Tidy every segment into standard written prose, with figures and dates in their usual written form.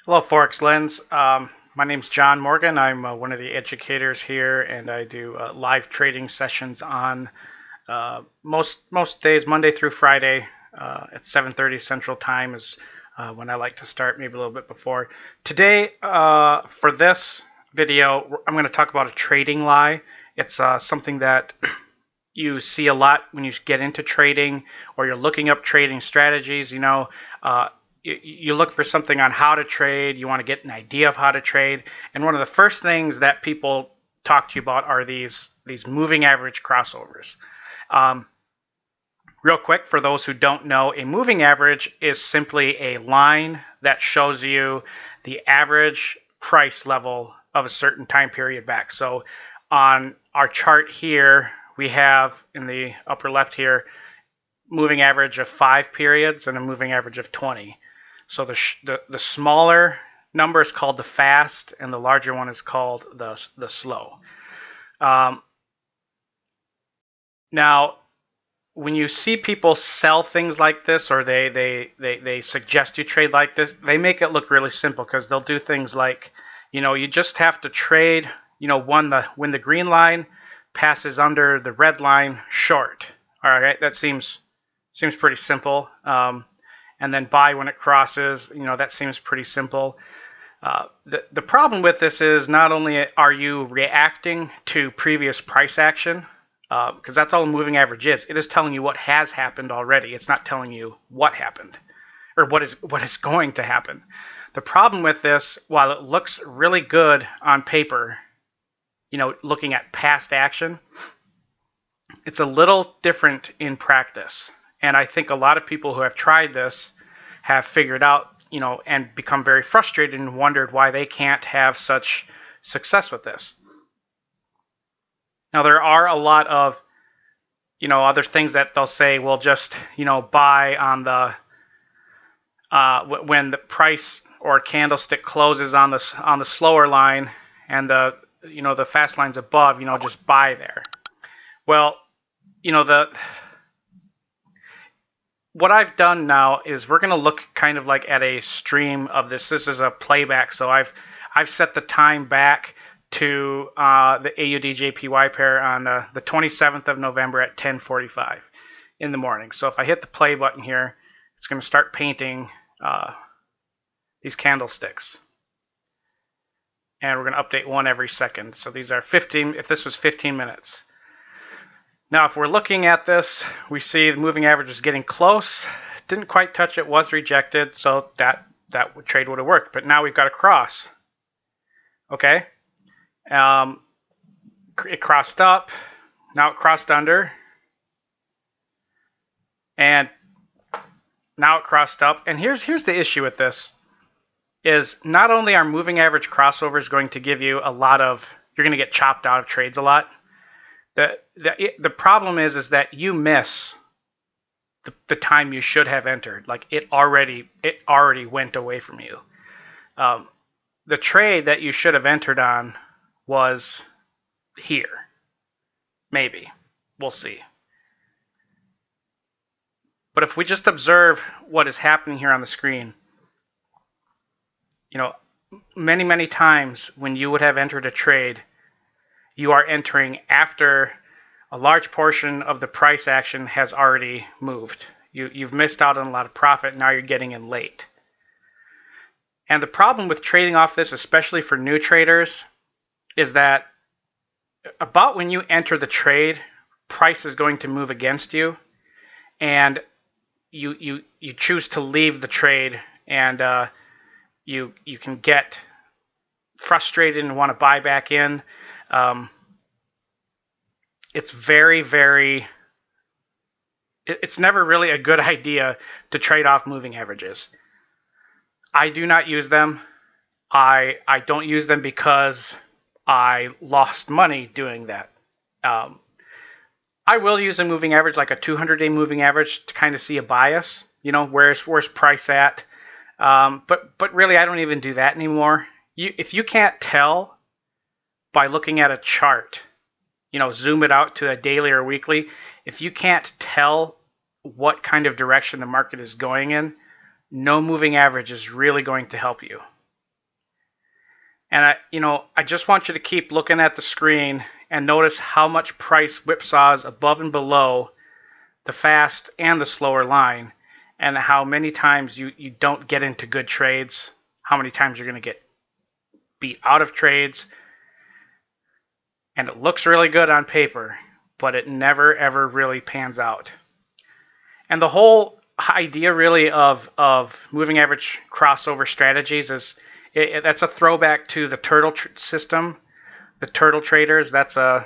Hello, Forex Lens. My name's Jon Morgan. I'm one of the educators here, and I do live trading sessions on most days, Monday through Friday, at 7:30 Central Time is when I like to start, maybe a little bit before. Today, for this video, I'm going to talk about a trading lie. It's something that you see a lot when you get into trading or you're looking up trading strategies. You look for something on how to trade. You want to get an idea of how to trade. And one of the first things that people talk to you about are these moving average crossovers. Real quick, for those who don't know, a moving average is simply a line that shows you the average price level of a certain time period back. So on our chart here, we have in the upper left here, moving average of 5 periods and a moving average of 20. So the smaller number is called the fast, and the larger one is called the slow. Now, when you see people sell things like this, or they suggest you trade like this, they make it look really simple because they'll do things like, you just have to trade, when the green line passes under the red line, short. All right, that seems pretty simple. And then buy when it crosses, that seems pretty simple. The problem with this is not only are you reacting to previous price action, because that's all a moving average is. It is telling you what has happened already. It's not telling you what happened or what is going to happen. The problem with this, while it looks really good on paper, looking at past action, it's a little different in practice. And I think a lot of people who have tried this have figured out, and become very frustrated and wondered why they can't have such success with this. Now, there are a lot of, other things that they'll say, well, just, buy on the, when the price or candlestick closes on the slower line and the fast line's above, just buy there. Well, what I've done now is we're going to look kind of like at a stream of this. This is a playback, so I've set the time back to the AUD-JPY pair on the 27th of November at 10:45 in the morning. So if I hit the play button here, it's going to start painting these candlesticks. And we're going to update one every second. So these are 15, if this was 15 minutes. Now, if we're looking at this, we see the moving average is getting close. Didn't quite touch it, was rejected, so that trade would have worked. But now we've got a cross. Okay? It crossed up. Now it crossed under. And now it crossed up. And here's the issue with this, is not only are moving average crossovers going to give you a lot of, you're going to get chopped out of trades a lot. The problem is that you miss the time you should have entered. Like it already went away from you. The trade that you should have entered on was here. Maybe. We'll see. But if we just observe what is happening here on the screen, many times when you would have entered a trade, you are entering after a large portion of the price action has already moved. You've missed out on a lot of profit. Now you're getting in late. And the problem with trading off this, especially for new traders, is that about when you enter the trade, price is going to move against you, and you choose to leave the trade, and you can get frustrated and want to buy back in. It's it's never really a good idea to trade off moving averages. I do not use them. I don't use them because I lost money doing that. I will use a moving average, like a 200-day moving average, to kind of see a bias. Where's price at? But really, I don't even do that anymore. If you can't tell by looking at a chart, zoom it out to a daily or weekly, if you can't tell what kind of direction the market is going in, no moving average is really going to help you. And I just want you to keep looking at the screen and notice how much price whipsaws above and below the fast and the slower line, and how many times you don't get into good trades, how many times you're going to get beat out of trades, and it looks really good on paper, but it never ever really pans out. And the whole idea really of moving average crossover strategies is that's a throwback to the turtle system, the turtle traders. That's what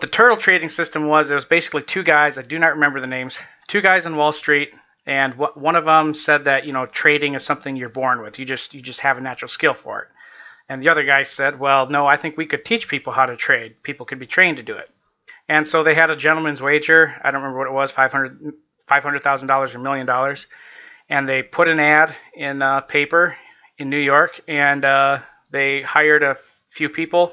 the turtle trading system was. It was basically two guys. I do not remember the names. Two guys on Wall Street, and one of them said that trading is something you're born with. You just have a natural skill for it. And the other guy said, well, no, I think we could teach people how to trade. People could be trained to do it. And so they had a gentleman's wager. I don't remember what it was, $500,000 or $1 million. And they put an ad in paper in New York, and they hired a few people,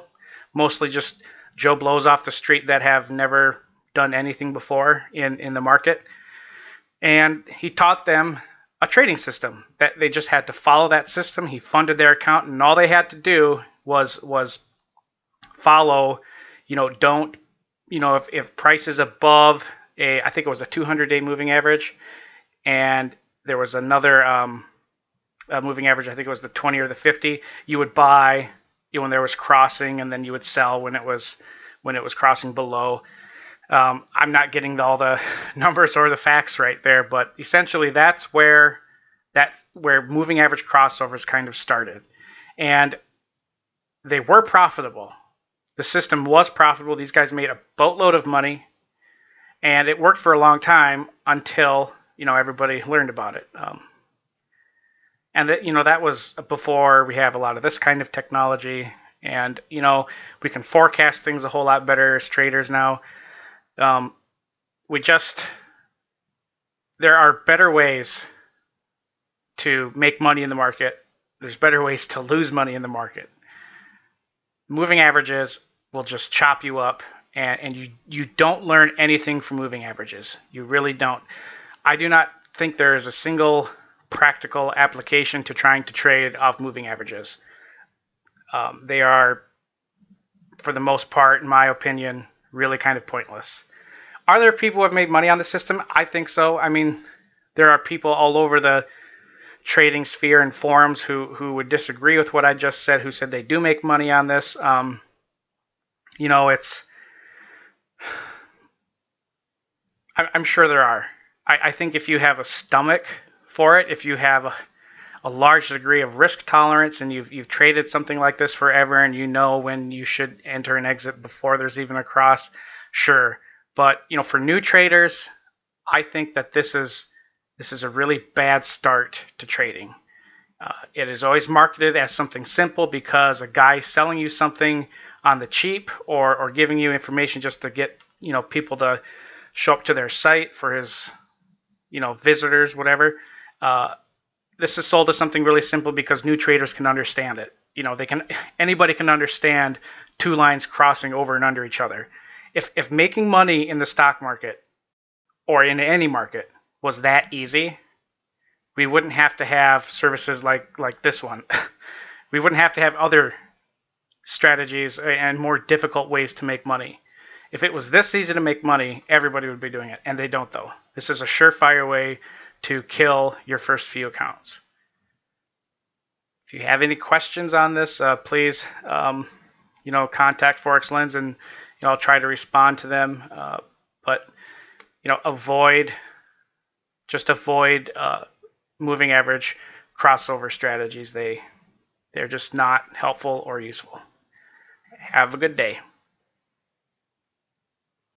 mostly just Joe Blows off the street that have never done anything before in the market. And he taught them a trading system that they just had to follow that system. He funded their account, and all they had to do was follow, if price is above I think it was a 200-day moving average, and there was another moving average, I think it was the 20 or the 50, you would buy when there was crossing, and then you would sell when it was crossing below. I'm not getting all the numbers or the facts right there, but essentially that's where moving average crossovers kind of started. And they were profitable. The system was profitable. These guys made a boatload of money, and it worked for a long time until everybody learned about it. And that was before we have a lot of this kind of technology, and we can forecast things a whole lot better as traders now. There are better ways to make money in the market. There's better ways to lose money in the market. Moving averages will just chop you up, and you don't learn anything from moving averages. You really don't. I do not think there is a single practical application to trying to trade off moving averages. They are, for the most part, in my opinion, really kind of pointless. Are there people who have made money on the system? I think so. I mean, there are people all over the trading sphere and forums who would disagree with what I just said, who said they do make money on this. I'm sure there are. I think if you have a stomach for it, if you have a large degree of risk tolerance, and you've traded something like this forever, and you know when you should enter and exit before there's even a cross, sure. But for new traders, I think that this is a really bad start to trading. It is always marketed as something simple because a guy selling you something on the cheap, or giving you information just to get people to show up to their site for his visitors, whatever. This is sold as something really simple because new traders can understand it. Anybody can understand two lines crossing over and under each other. If making money in the stock market or in any market was that easy, we wouldn't have to have services like this one. We wouldn't have to have other strategies and more difficult ways to make money. If it was this easy to make money, everybody would be doing it, and they don't though. This is a surefire way to kill your first few accounts. If you have any questions on this, please contact Forex Lens, and I'll try to respond to them. But avoid moving average crossover strategies. They're just not helpful or useful. Have a good day.